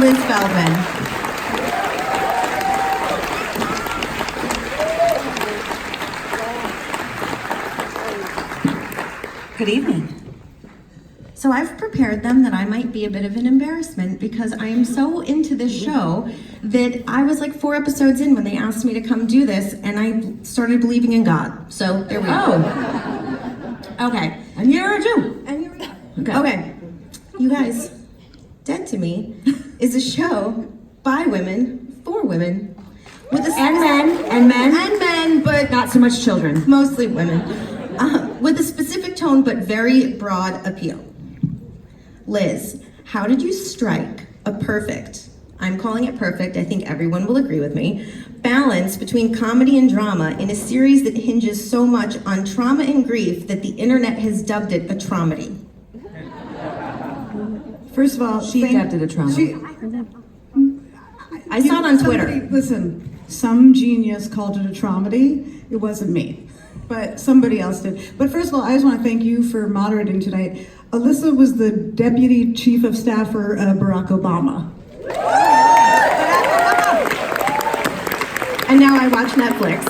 and Liz Feldman. Good evening. So I've prepared them that I might be a bit of an embarrassment because I am so into this show that I was like 4 episodes in when they asked me to come do this, and I started believing in God. So there we go. Okay. And here are you. And here we go. Okay. You guys, Dead to Me is a show by women, for women, with a And men, but not so much children. mostly women, with a specific tone but very broad appeal. Liz, how did you strike a perfect, I'm calling it perfect, I think everyone will agree with me, balance between comedy and drama in a series that hinges so much on trauma and grief that the internet has dubbed it a traumedy? First of all, She dubbed it a trauma. I saw it on Twitter. Listen, some genius called it a traumedy. It wasn't me, but somebody else did. But first of all, I just want to thank you for moderating tonight. Alyssa was the Deputy Chief of Staff for Barack Obama. And now I watch Netflix.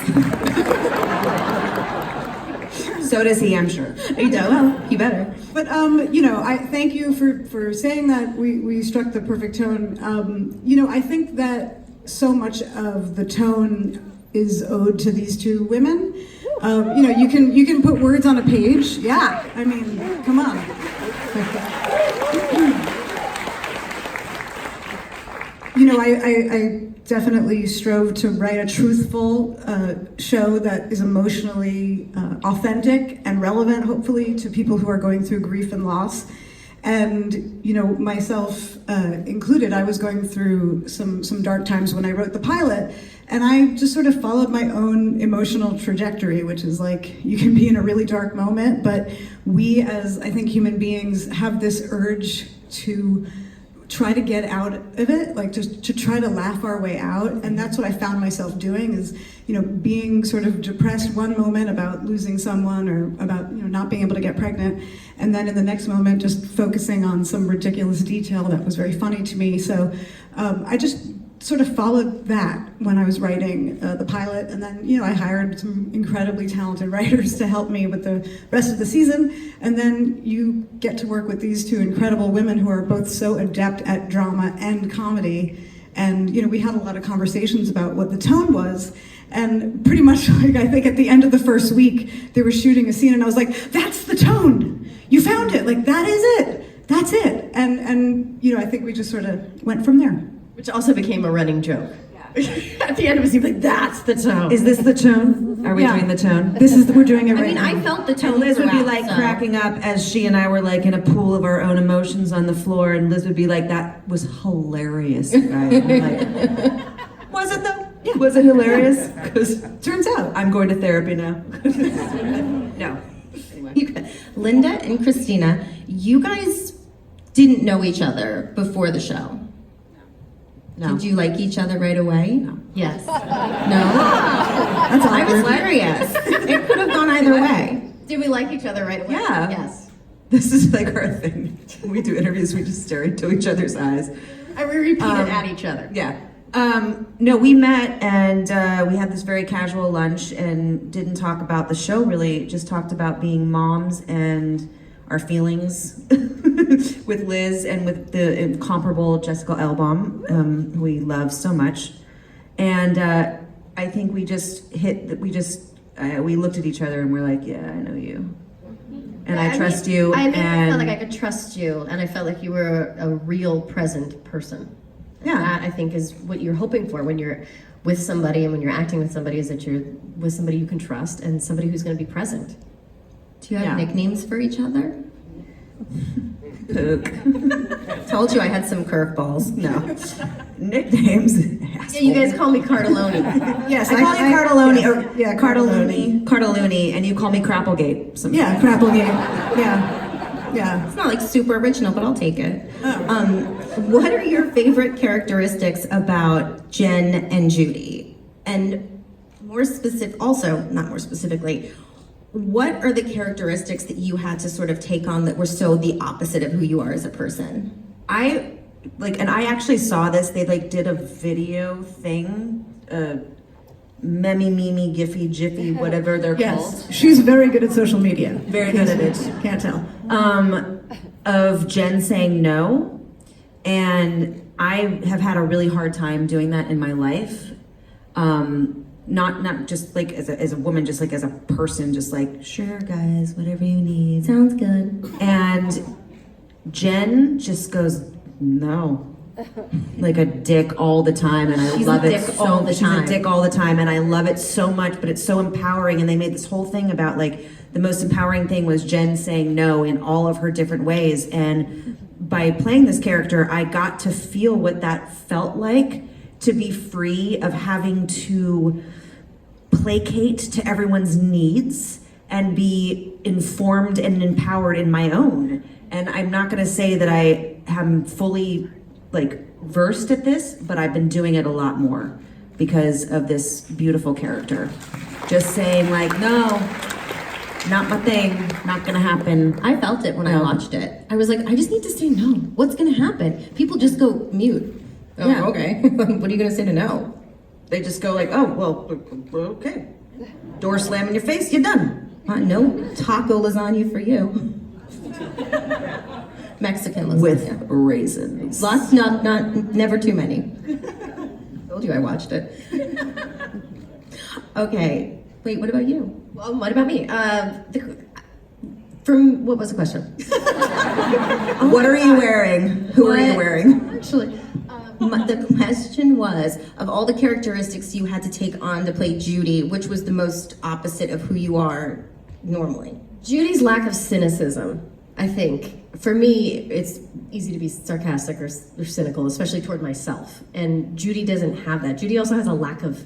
So does he, I'm sure. You know, well, he better. But you know, I thank you for saying that we struck the perfect tone. You know, I think that so much of the tone is owed to these two women. You know, you can put words on a page. Yeah, I mean, come on. You know, I definitely strove to write a truthful show that is emotionally authentic and relevant, hopefully, to people who are going through grief and loss. And, you know, myself included, I was going through some dark times when I wrote the pilot, and I just sort of followed my own emotional trajectory, which is like, you can be in a really dark moment, but we as, I think, human beings have this urge to try to get out of it, like to try to laugh our way out. And that's what I found myself doing, is, you know, being sort of depressed one moment about losing someone or about, you know, not being able to get pregnant, and then in the next moment just focusing on some ridiculous detail that was very funny to me. So I just sort of followed that when I was writing the pilot, and then, you know, I hired some incredibly talented writers to help me with the rest of the season, and then you get to work with these two incredible women who are both so adept at drama and comedy. And, you know, we had a lot of conversations about what the tone was, and pretty much, like, I think at the end of the first week, they were shooting a scene, and I was like, that's the tone! You found it! Like, that is it! That's it! And you know, I think we just sort of went from there. Which also became a running joke. At the end of it, seemed like, that's the tone. Is this the tone? Are we doing the tone? We're doing it right now. I felt the tone And Liz would be throughout, like so. cracking up as she and I were like in a pool of our own emotions on the floor, and Liz would be like, that was hilarious, you guys. I'm like, was it though? Yeah. Was it hilarious? Because Turns out. I'm going to therapy now. No. Linda and Christina, you guys didn't know each other before the show. No. Did you like each other right away? No. Yes. No? That's I was hilarious. It could have gone either way. Did we like each other right away? Yeah. Yes. This is like our thing. When we do interviews, we just stare into each other's eyes. And we repeated at each other. Yeah. No, we met and we had this very casual lunch and didn't talk about the show really, just talked about being moms and our feelings with Liz and with the incomparable Jessica Elbaum, who we love so much. And I think we just we looked at each other and we're like, yeah, I know you. And I trust you. I and felt like I could trust you, and I felt like you were a real present person. Yeah. That, I think, is what you're hoping for when you're with somebody and when you're acting with somebody, is that you're with somebody you can trust and somebody who's going to be present. Do you have Yeah. nicknames for each other? Pook. Told you I had some curveballs. No. Nicknames. Yeah, you guys call me Cardellini. Yes, I call you Cardellini, or yeah, Cardellini, and you call me Crapplegate. Sometimes. Yeah, Crapplegate. Yeah. It's not like super original, but I'll take it. What are your favorite characteristics about Jen and Judy? And more specific, also not more specifically, what are the characteristics that you had to sort of take on that were so the opposite of who you are as a person? I like, and I actually saw this, they like did a video thing, Mimi, Giphy, Jiffy, whatever they're Yes, called. she's very good at social media. Very good at it. Can't tell. Of Jen saying no. And I have had a really hard time doing that in my life. Not just like as a woman, just like as a person, just like, sure guys, whatever you need. Sounds good. And Jen just goes, no. Like a dick all the time, and I She's love a it dick so all the time. She's a dick all the time, and I love it so much, but it's so empowering. And they made this whole thing about like the most empowering thing was Jen saying no in all of her different ways. And by playing this character, I got to feel what that felt like, to be free of having to placate to everyone's needs and be informed and empowered in my own. And I'm not gonna say that I am fully like versed at this, but I've been doing it a lot more because of this beautiful character. Just saying like, no, not my thing, not gonna happen. I felt it when I No. watched it. I was like, I just need to say no. What's gonna happen? People just go mute. Oh, Yeah. okay. What are you gonna say to no? They just go like, oh, well, okay. Door slam in your face, you're done. No taco lasagna for you. Mexican lasagna. With raisins. Lots, not, never too many. Told you I watched it. Okay, wait, what about you? Well, what about me? What was the question? What are you wearing? Who are you What- wearing? Actually, the question was, of all the characteristics you had to take on to play Judy, which was the most opposite of who you are normally? Judy's lack of cynicism, I think. For me, it's easy to be sarcastic or cynical, especially toward myself. And Judy doesn't have that. Judy also has a lack of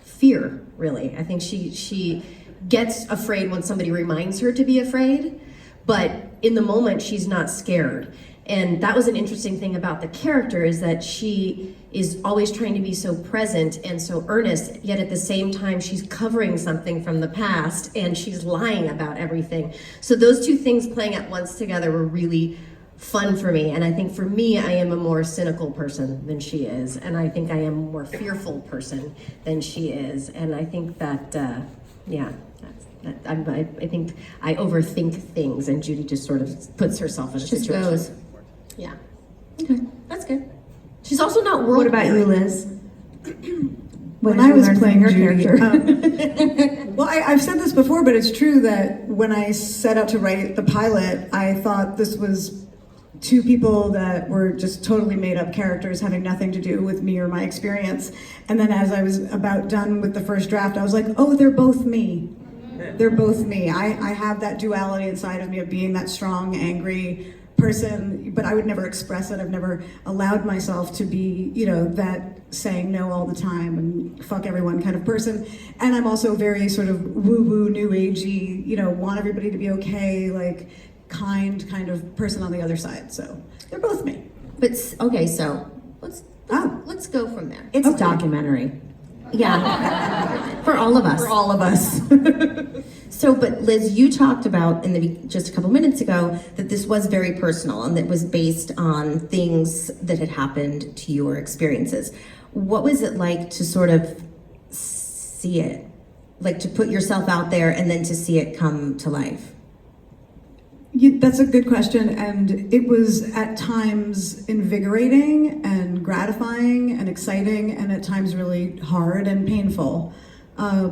fear, really. I think she gets afraid when somebody reminds her to be afraid, but in the moment, she's not scared. And that was an interesting thing about the character, is that she is always trying to be so present and so earnest, yet at the same time she's covering something from the past and she's lying about everything. So those two things playing at once together were really fun for me. And I think for me, I am a more cynical person than she is. And I think I am a more fearful person than she is. And I think that, I think I overthink things, and Judy just sort of puts herself in a Just situation. goes. Yeah. Okay, that's good. She's also not world. What about you, Liz? When did I you was learn from playing your Judy, character? well, I've said this before, but it's true that when I set out to write the pilot, I thought this was two people that were just totally made up characters having nothing to do with me or my experience. And then as I was about done with the first draft, I was like, oh, they're both me. They're both me. I have that duality inside of me of being that strong, angry person, but I would never express it. I've never allowed myself to be, that saying no all the time and fuck everyone kind of person. And I'm also very sort of woo-woo, new agey, want everybody to be okay, like kind of person on the other side. So they're both me. But okay, so let's go from there. It's a documentary. Yeah, for all of us. For all of us. So, but Liz, you talked about just a couple minutes ago that this was very personal and that was based on things that had happened to your experiences. What was it like to sort of see it, like to put yourself out there and then to see it come to life? That's a good question, and it was at times invigorating and gratifying and exciting, and at times really hard and painful. There's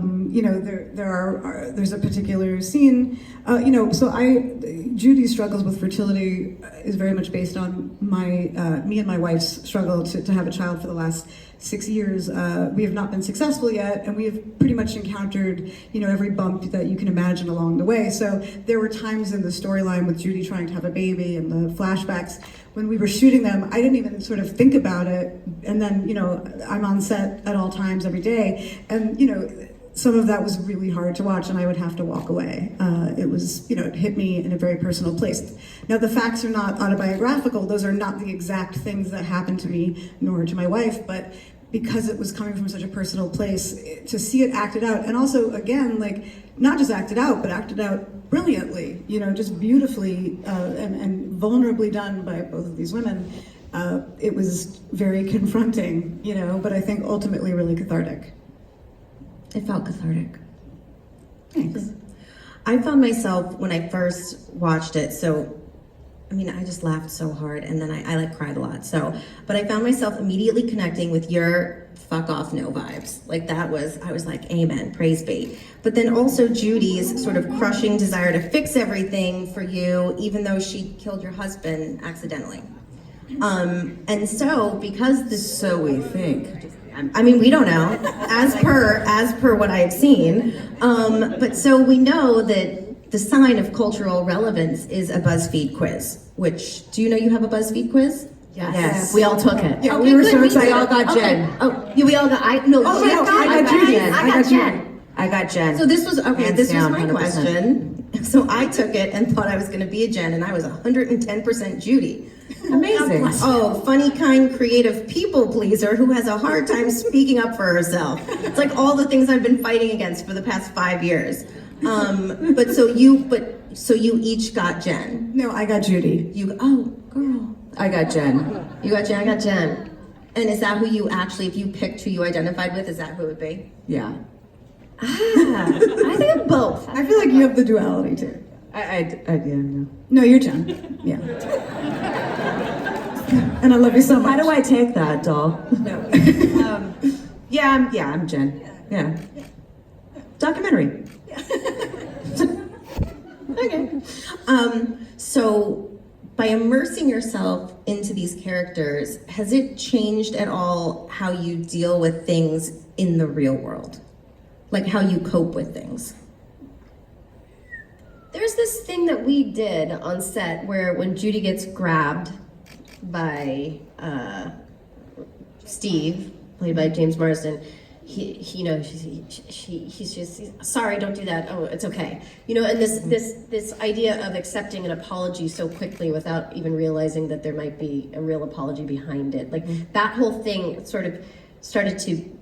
a particular scene, Judy's struggles with fertility is very much based on me and my wife's struggle to have a child for the last 6 years. We have not been successful yet, and we have pretty much encountered, every bump that you can imagine along the way. So there were times in the storyline with Judy trying to have a baby and the flashbacks, when we were shooting them, I didn't even sort of think about it. And then, I'm on set at all times every day. And, some of that was really hard to watch and I would have to walk away. It was, it hit me in a very personal place. Now, the facts are not autobiographical. Those are not the exact things that happened to me, nor to my wife. But because it was coming from such a personal place, to see it acted out, and also, again, like, not just acted out, but acted out brilliantly, just beautifully and vulnerably done by both of these women. It was very confronting, you know, but I think ultimately really cathartic. It felt cathartic. Thanks. I found myself when I first watched it, I just laughed so hard, and then I like cried a lot. But I found myself immediately connecting with your fuck off no vibes. Like I was like, amen, praise be. But then also Judy's sort of crushing desire to fix everything for you, even though she killed your husband accidentally. And so because this, So we think. we don't know, as per what I've seen. But so we know that the sign of cultural relevance is a BuzzFeed quiz, which, do you know you have a BuzzFeed quiz? Yes. We all took it. Yeah, Okay, we were good, so we excited. We all got Jen. Oh, yeah, we all got, no, Oh, she no, got I got Judy. I got Jen. I got Jen. So this was, okay, Hands this was down, my 100%. question. So I took it and thought I was gonna be a Jen, and I was 110% Judy. Amazing. Oh, funny, kind, creative people pleaser who has a hard time speaking up for herself. It's like all the things I've been fighting against for the past 5 years. So you each got Jen. No, I got Judy. Oh, girl. I got Jen. You got Jen, I got Jen. And is that who you actually, if you picked who you identified with, is that who it would be? Yeah. I think both. I feel like you have the duality too. Yeah, no. No, you're Jen. Yeah. And I love you so much. How do I take that, doll? No. I'm Jen. Yeah. Documentary. Okay. So by immersing yourself into these characters, has it changed at all how you deal with things in the real world? Like how you cope with things? There's this thing that we did on set where when Judy gets grabbed by Steve, played by James Marsden, he's sorry, don't do that. Oh, it's okay. You know, and this idea of accepting an apology so quickly without even realizing that there might be a real apology behind it. Like that whole thing sort of started to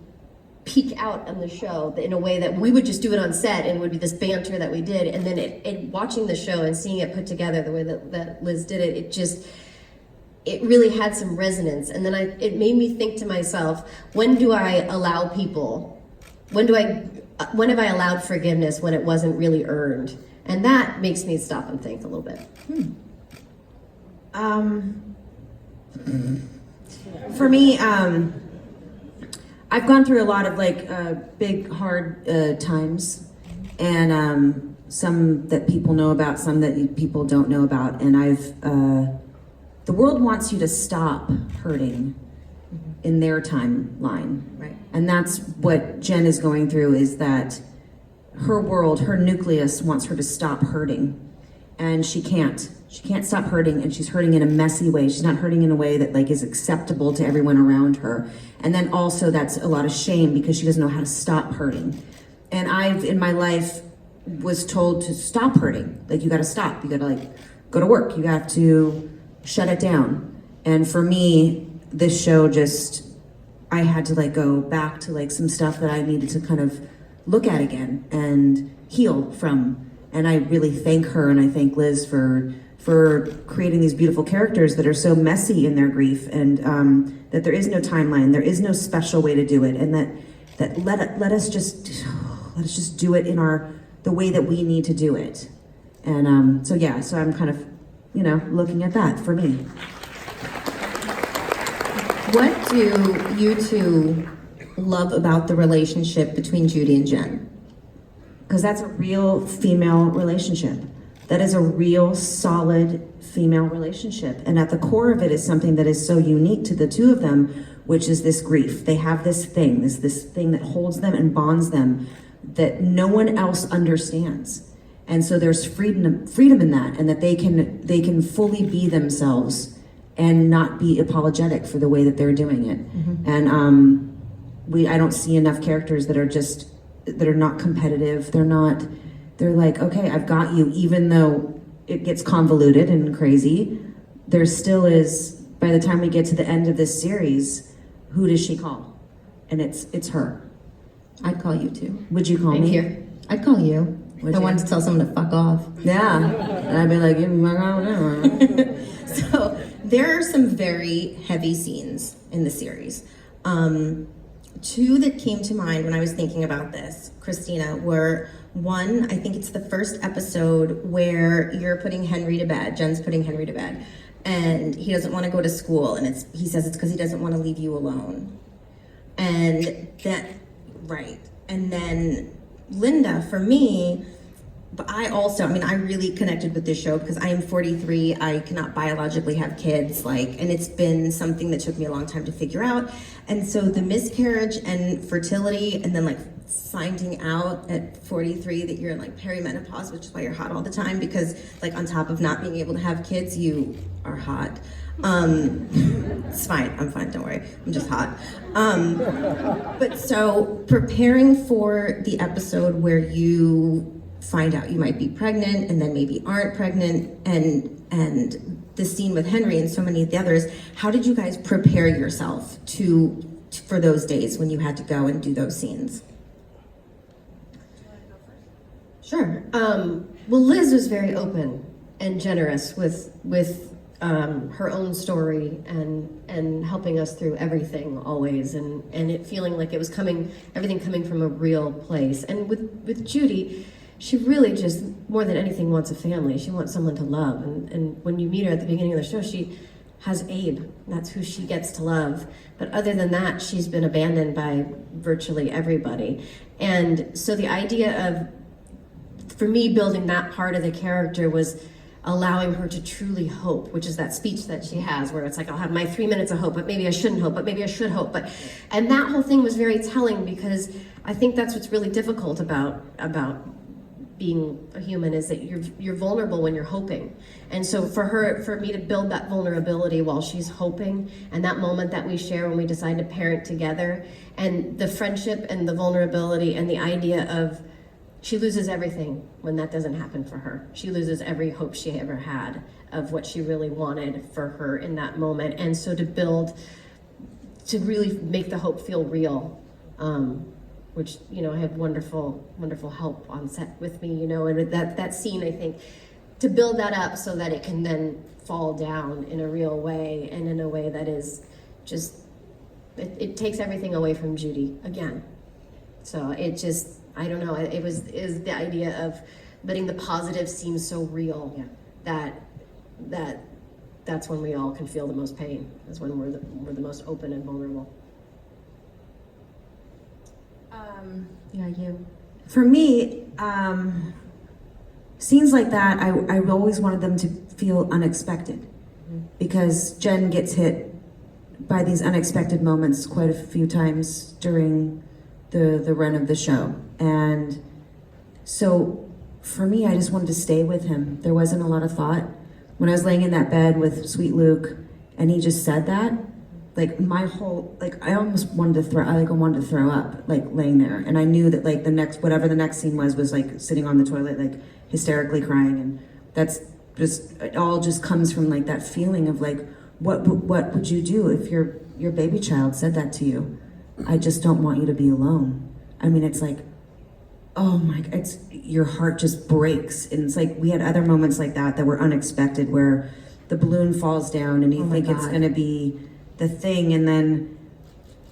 peek out on the show in a way that we would just do it on set and it would be this banter that we did, and then it watching the show and seeing it put together the way that Liz did it, it really had some resonance. And then it made me think to myself, when have I allowed forgiveness when it wasn't really earned? And that makes me stop and think a little bit. For me, I've gone through a lot of big, hard times, and some that people know about, some that people don't know about. And the world wants you to stop hurting in their timeline. Right. And that's what Jen is going through, is that her world, her nucleus wants her to stop hurting. And she can't. She can't stop hurting, and she's hurting in a messy way. She's not hurting in a way that is acceptable to everyone around her. And then also that's a lot of shame because she doesn't know how to stop hurting. And I've, in my life, was told to stop hurting. You gotta stop. You gotta go to work. You have to shut it down. And for me, this show I had to go back to some stuff that I needed to kind of look at again and heal from. And I really thank her, and I thank Liz for creating these beautiful characters that are so messy in their grief, and that there is no timeline, there is no special way to do it, and that let us just do it in the way that we need to do it. And so I'm kind of looking at that for me. What do you two love about the relationship between Judy and Jen? Because that's a real female relationship. That is a real solid female relationship. And at the core of it is something that is so unique to the two of them, which is this grief. They have this thing that holds them and bonds them that no one else understands. And so there's freedom in that, and that they can fully be themselves and not be apologetic for the way that they're doing it. Mm-hmm. And I don't see enough characters that are not competitive. They're like, okay, I've got you, even though it gets convoluted and crazy. There still is, by the time we get to the end of this series, who does she call? And it's her. I'd call you too. Would you call I'm me? here. I'd call you. Would I you? wanted to tell someone to fuck off. Yeah. And I'd be like, give me my. So there are some very heavy scenes in the series. Two that came to mind when I was thinking about this, Christina, were one, I think it's the first episode where you're putting Henry to bed, Jen's putting Henry to bed, and he doesn't want to go to school, and he says it's because he doesn't want to leave you alone. And that, right. And then Linda, for me, but I really connected with this show because I am 43, I cannot biologically have kids, and it's been something that took me a long time to figure out. And so the miscarriage and fertility, and then finding out at 43 that you're in perimenopause, which is why you're hot all the time, because on top of not being able to have kids, you are hot. It's fine, I'm fine, don't worry, I'm just hot. But so preparing for the episode where you find out you might be pregnant and then maybe aren't pregnant, and the scene with Henry and so many of the others, how did you guys prepare yourself for those days when you had to go and do those scenes? Sure. Well, Liz was very open and generous with her own story and helping us through everything always, and it feeling like it was everything coming from a real place. And with Judy, she really just, more than anything, wants a family. She wants someone to love. And when you meet her at the beginning of the show, she has Abe. That's who she gets to love. But other than that, she's been abandoned by virtually everybody. And so the idea of, for me, building that part of the character was allowing her to truly hope, which is that speech that she has where it's I'll have my 3 minutes of hope, but maybe I shouldn't hope, but maybe I should hope. And that whole thing was very telling, because I think that's what's really difficult about being a human, is that you're vulnerable when you're hoping. And so for me to build that vulnerability while she's hoping, and that moment that we share when we decide to parent together, and the friendship and the vulnerability and the idea of she loses everything when that doesn't happen for her. She loses every hope she ever had of what she really wanted for her in that moment. And so to really make the hope feel real, which, I had wonderful help on set with me, and that scene, I think, to build that up so that it can then fall down in a real way, and in a way that is just, it takes everything away from Judy again. So it just, I don't know, is the idea of letting the positive seem so real, that's when we all can feel the most pain, is when we're the most open and vulnerable. You. For me, scenes like that, I always wanted them to feel unexpected, because Jen gets hit by these unexpected moments quite a few times during the run of the show. And so for me, I just wanted to stay with him. There wasn't a lot of thought. When I was laying in that bed with Sweet Luke and he just said that, my whole, I almost wanted to throw up, laying there. And I knew that whatever the next scene was sitting on the toilet, hysterically crying. And that's just, it all just comes from that feeling of what would you do if your baby child said that to you? I just don't want you to be alone. I mean, it's oh my, your heart just breaks. And it's we had other moments like that were unexpected, where the balloon falls down and you think it's gonna be the thing, and then,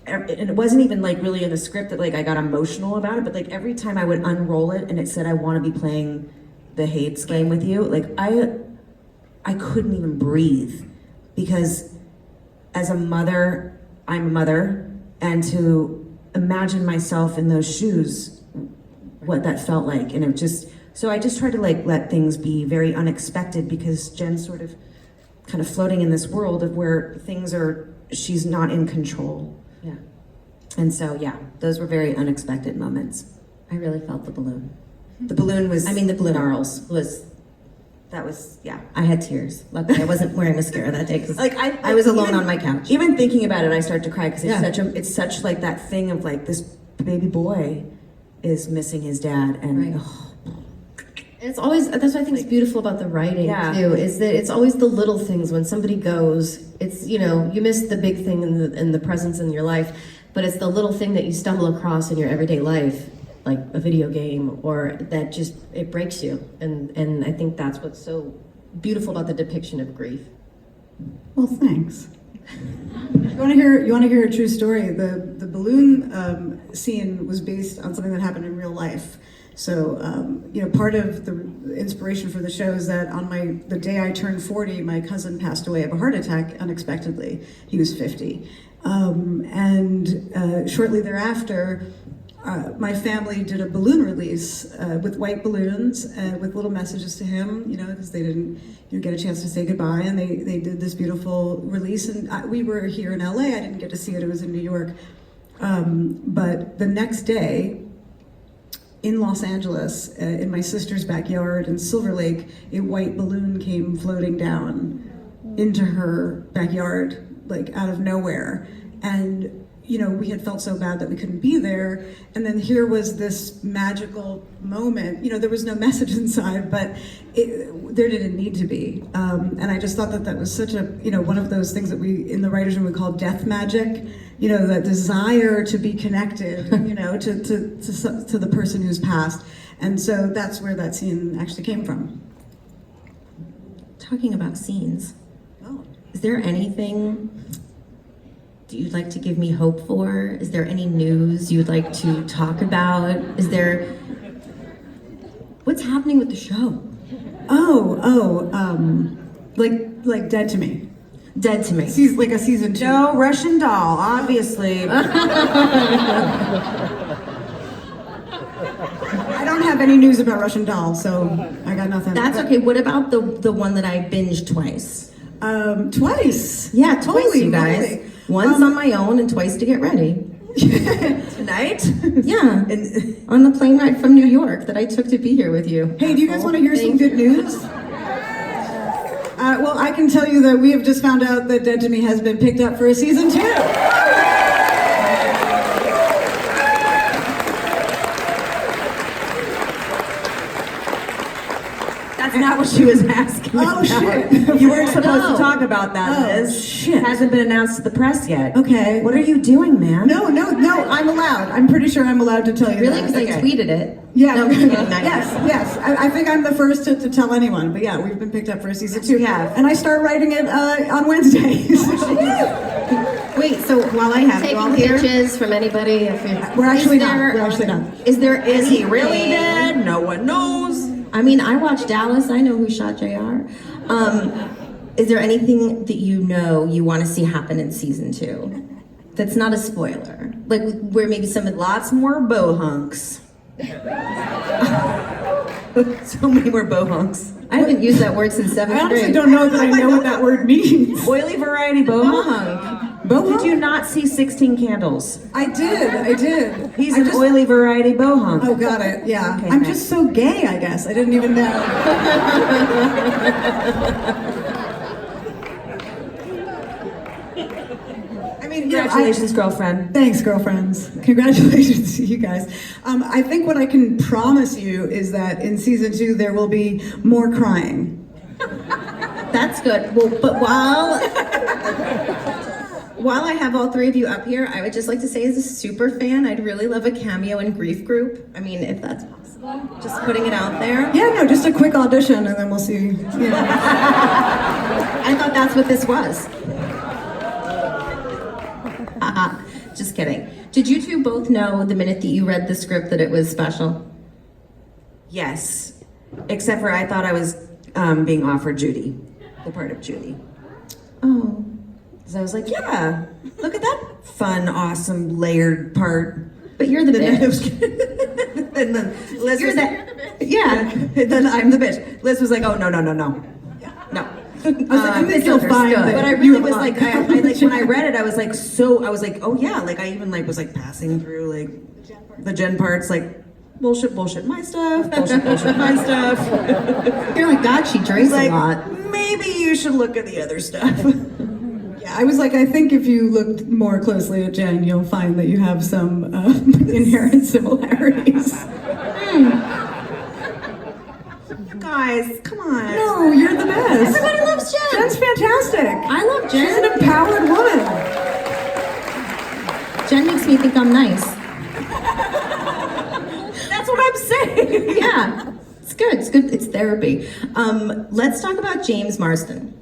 and it wasn't even really in the script that I got emotional about it, but every time I would unroll it and it said, I wanna be playing the Hates game with you, I couldn't even breathe, because as a mother, I'm a mother, and to imagine myself in those shoes, what that felt like. And it just, so I just tried to let things be very unexpected, because Jen's sort of kind of floating in this world of where things are, she's not in control. Yeah. And so, yeah, those were very unexpected moments. I really felt the balloon. The balloon was, the balloon gnarls. That was, yeah, I had tears. Luckily, I wasn't wearing mascara that day, because I was alone on my couch. Even thinking about it, I start to cry, because it's such that thing of this baby boy is missing his dad, and right. It's always, that's what I think is beautiful about the writing too, is that it's always the little things when somebody goes, it's, you miss the big thing in the presence in your life, but it's the little thing that you stumble across in your everyday life, like a video game, or that just, it breaks you. And I think that's what's so beautiful about the depiction of grief. Well, thanks. You want to hear a true story? The balloon scene was based on something that happened in real life. So, part of the inspiration for the show is that on the day I turned 40, my cousin passed away of a heart attack unexpectedly. He was 50. Shortly thereafter, my family did a balloon release with white balloons with little messages to him, because they didn't get a chance to say goodbye, and they did this beautiful release. And we were here in LA. I didn't get to see it. It was in New York. But the next day, in Los Angeles, in my sister's backyard in Silver Lake, a white balloon came floating down into her backyard, like out of nowhere. And we had felt so bad that we couldn't be there. And then here was this magical moment. There was no message inside, but there didn't need to be. And I just thought that was such a, one of those things that we, in the writers' room, we call death magic. That desire to be connected, to the person who's passed. And so that's where that scene actually came from. Talking about scenes, Oh. is there anything you'd like to give me hope for? Is there any news you'd like to talk about? What's happening with the show? Like Dead to Me. Dead to Me. Like a season 2. No, Russian Doll, obviously. I don't have any news about Russian Doll, so I got nothing. That's okay. What about the one that I binged twice? Twice. Yeah, twice, Holy you guys. moly. Once on my own and twice to get ready. Tonight? Yeah, on the plane ride from New York that I took to be here with you. Hey, do you guys want to hear some good news? Well, I can tell you that we have just found out that Dead to Me has been picked up for a season 2. That's not what she was asking. Oh, about. shit. You weren't supposed No. to talk about that, Oh, Liz. shit. It hasn't been announced to the press yet. Okay. What are you doing, man? No, I'm allowed. I'm pretty sure I'm allowed to tell you Really? that. Because I tweeted it. Yeah, No, I'm kidding. Not yes. yet. I think I'm the first to tell anyone, but yeah, we've been picked up for a season 2. Yeah. And I start writing it on Wednesdays. Wait, so while I have you all Taking here, pitches from anybody. If you We're actually not. there, We're actually not. is there Is he anything- really dead? No one knows. I mean, I watched Dallas. I know who shot JR. Is there anything that you want to see happen in season 2? That's not a spoiler. Like where maybe some of Lots more bow hunks. So many more bow hunks. I haven't used that word since 7th I honestly grade. don't know that I know what that word means. Oily variety bow hunk. Bow Did hunk? you not see 16 Candles? I did. He's I an just- oily variety bow hunk. Oh, got it. Yeah. Okay, I'm next. just so gay, I guess. I didn't even know. I mean, Congratulations, girlfriend. Thanks, girlfriends. Congratulations to you guys. I think what I can promise you is that in season 2 there will be more crying. That's good. Well, but while I have all three of you up here, I would just like to say, as a super fan, I'd really love a cameo in Grief Group. I mean, if that's possible, just putting it out there. Yeah, no, just a quick audition and then we'll see. Yeah. I thought that's what this was. Just kidding. Did you two both know the minute that you read the script that it was special? Yes. Except for I thought I was being offered Judy, the part of Judy. Oh. So I was like, yeah, look at that fun, awesome, layered part. But you're the bitch. And then Liz You're was the, yeah. then I'm the bitch. Liz was like, oh, no. No. I was like, I'm gonna feel fine. understood. But I you really have was a like, lot. I like when I read it, I was like, oh yeah, like I even like was like passing through like the Jen parts, like bullshit, my stuff, bullshit, my stuff. You're like, God, she drinks Like, a lot. maybe you should look at the other stuff. Yeah, I was like, I think if you looked more closely at Jen, you'll find that you have some inherent similarities. Guys, come on. No, you're the best. Everybody loves Jen. Jen's fantastic. I love She's Jen. an empowered woman. Jen makes me think I'm nice. That's what I'm saying. Yeah, it's good. It's therapy. Let's talk about James Marsden.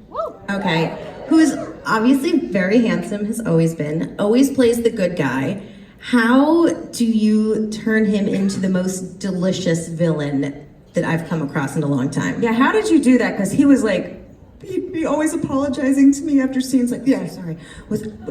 Okay, who is obviously very handsome, has always been, always plays the good guy. How do you turn him into the most delicious villain that I've come across in a long time? Yeah, how did you do that? Because he was like, he'd be always apologizing to me after scenes like, yeah, sorry,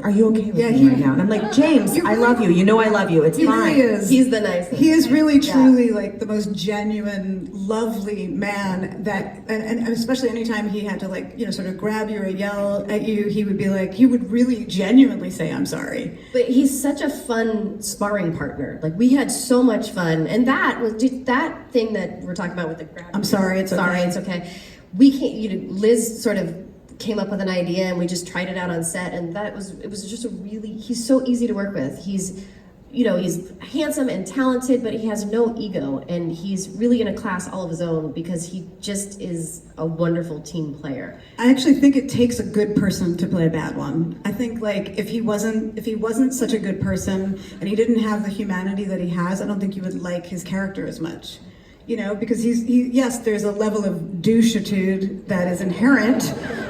are you okay with me right now? And I'm like, James, I love you. You know I love you. It's He fine. really is. He's the nicest. He is really, truly like the most genuine, lovely man that, and especially anytime he had to like, you know, sort of grab you or yell at you, he would be like, he would really genuinely say, I'm sorry. But he's such a fun sparring partner. Like we had so much fun, and that was just that thing that we're talking about with the grab. I'm sorry, it's sorry, okay. it's okay. We can't. You know, Liz sort of came up with an idea, and we just tried it out on set, and it was just a really. He's so easy to work with. He's, you know, he's handsome and talented, but he has no ego, and he's really in a class all of his own because he just is a wonderful team player. I actually think it takes a good person to play a bad one. I think like if he wasn't such a good person and he didn't have the humanity that he has, I don't think you would like his character as much. You know, because yes, there's a level of douchitude that is inherent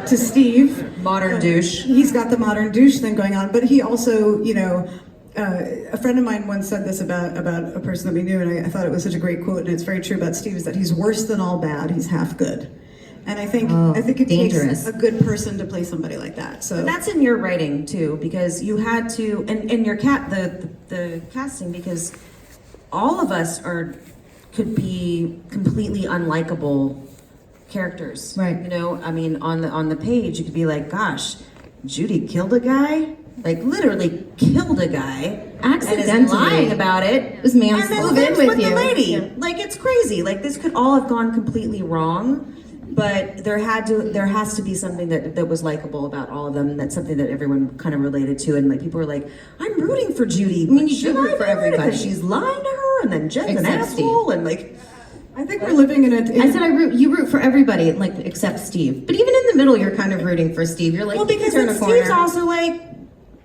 to Steve. Modern douche. He's got the modern douche thing going on, but he also, you know, a friend of mine once said this about a person that we knew, and I thought it was such a great quote, and it's very true about Steve, is that he's worse than all bad, he's half good. And I think it dangerous. takes a good person to play somebody like that. So But that's in your writing too, because you had to, and in your the casting, because all of us could be completely unlikable characters. Right. You know, I mean, on the page, you could be like, gosh, Judy killed a guy? Like, literally killed a guy. Accidentally. And is lying about it. It was manslaughter. And then lives With with the you. lady. Yeah. Like, it's crazy. Like, this could all have gone completely wrong. But there has to be something that was likable about all of them. And that's something that everyone kind of related to. And like people were like, I'm rooting for Judy. I mean, you should do root for everybody. because she's lying to her, and then Jen's an Except asshole, and like, I think we're living in a. I said you root for everybody, like except Steve. But even in the middle, you're kind of rooting for Steve. You're like, well, you can because turn then a corner. Steve's also like,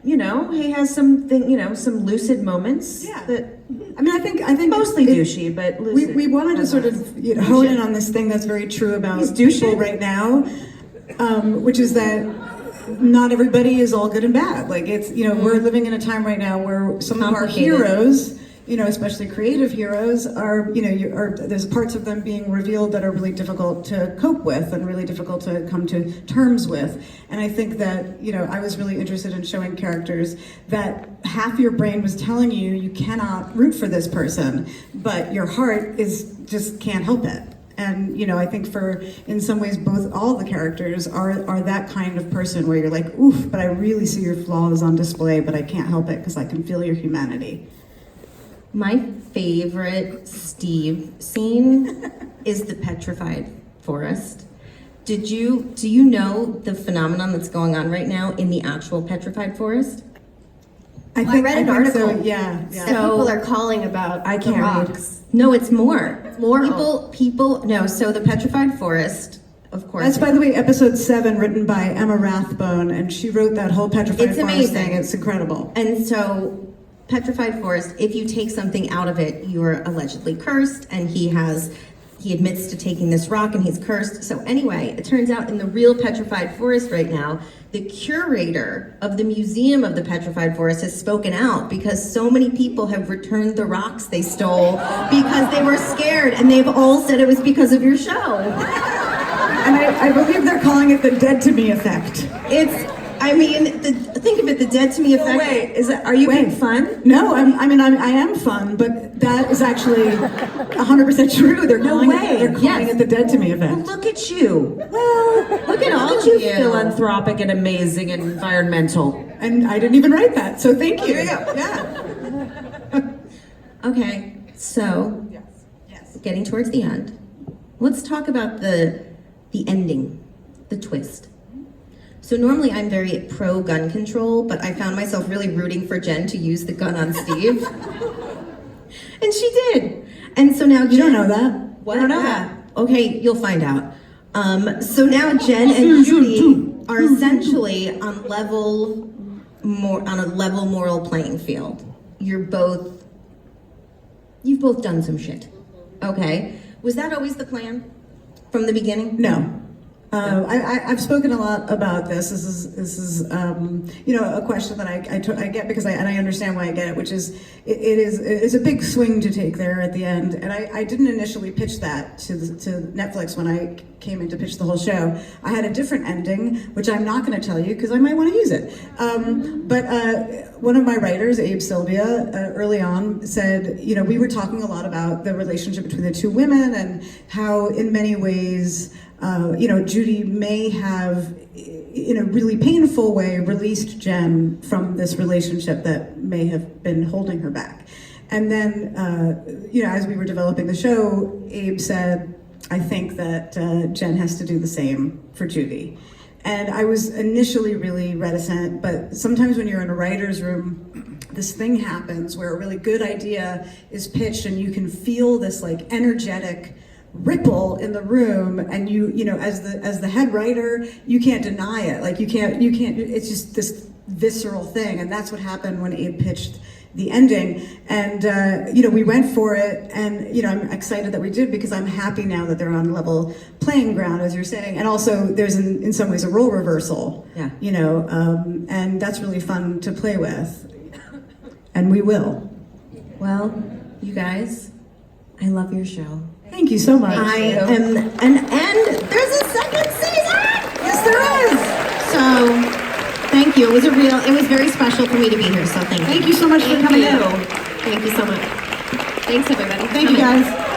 you know, he has something, you know, some lucid moments. Yeah. That I mean, I think mostly douchey, but lucid. We wanted to sort of hone in on this thing that's very true about He's douchey. people right now, which is that not everybody is all good and bad. Like it's, you know, we're living in a time right now where some of our Complicated. heroes, you know, especially creative heroes, are, you know, there's parts of them being revealed that are really difficult to cope with and really difficult to come to terms with. And I think that, you know, I was really interested in showing characters that half your brain was telling you you cannot root for this person, but your heart just can't help it. And, you know, I think in some ways, all the characters are that kind of person where you're like, oof, but I really see your flaws on display, but I can't help it because I can feel your humanity. My favorite Steve scene is the Petrified Forest. Do you know the phenomenon that's going on right now in the actual Petrified Forest? I read an article. So, yeah. That people are calling about I can't the read. rocks. No, it's more. More? People. No. So the Petrified Forest, of course. That's, by the way, episode 7, written by Emma Rathbone, and she wrote that whole Petrified It's Forest amazing. thing. It's incredible. And so, Petrified Forest, if you take something out of it, you're allegedly cursed, and he admits to taking this rock and he's cursed. So anyway, it turns out in the real Petrified Forest right now, the curator of the Museum of the Petrified Forest has spoken out because so many people have returned the rocks they stole because they were scared, and they've all said it was because of your show. And I believe they're calling it the dead to me effect. Think of it, the dead to me effect. Wait, are you being fun? No, I am fun, but that is actually 100% true. They're calling it the dead to me Well, effect. look at you. Well, look at all of you. you. Philanthropic and amazing and environmental. And I didn't even write that, so thank you. There you go. Yeah. Okay, so getting towards the end, let's talk about the ending, the twist. So normally I'm very pro gun control, but I found myself really rooting for Jen to use the gun on Steve. And she did. And so now You don't know that. What? I don't know that. Okay, you'll find out. So now Jen and Judy are essentially on a level moral playing field. You've both done some shit. Okay. Was that always the plan from the beginning? No. I've spoken a lot about this. This is a question that I get because I understand why I get it, which is it's a big swing to take there at the end. And I didn't initially pitch that to Netflix when I came in to pitch the whole show. I had a different ending, which I'm not going to tell you because I might want to use it. But one of my writers, Abe Sylvia, early on said, we were talking a lot about the relationship between the two women and how in many ways, Judy may have, in a really painful way, released Jen from this relationship that may have been holding her back. And then, as we were developing the show, Abe said, I think that Jen has to do the same for Judy. And I was initially really reticent, but sometimes when you're in a writer's room, this thing happens where a really good idea is pitched and you can feel this like energetic ripple in the room, and as the head writer, you can't deny it. Like you can't, it's just this visceral thing. And that's what happened when Abe pitched the ending. And, we went for it, and, I'm excited that we did because I'm happy now that they're on level playing ground, as you're saying. And also there's in some ways a role reversal, and that's really fun to play with. And we will. Well, you guys, I love your show. Thank you so much. I am, and there's a second season! Yes, there is! So, thank you. It was very special for me to be here, so thank you. Thank you so much for coming in. Thank you so much. Thanks, everybody. Thank you, guys.